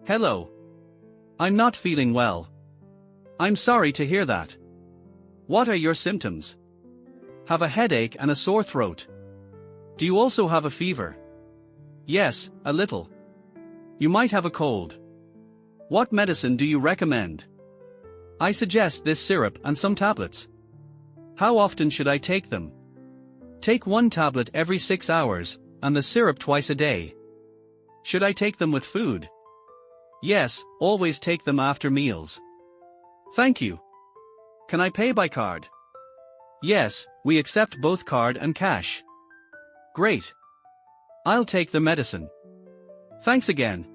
Hello. I'm not feeling well. I'm sorry to hear that. What are your symptoms? Have a headache and a sore throat. Do you also have a fever? Yes, a little. You might have a cold. What medicine do you recommend? I suggest this syrup and some tablets. How often should I take them? Take one tablet every 6 hours, and the syrup twice a day. Should I take them with food? Yes, always take them after meals. Thank you. Can I pay by card? Yes, we accept both card and cash. Great. I'll take the medicine. Thanks again.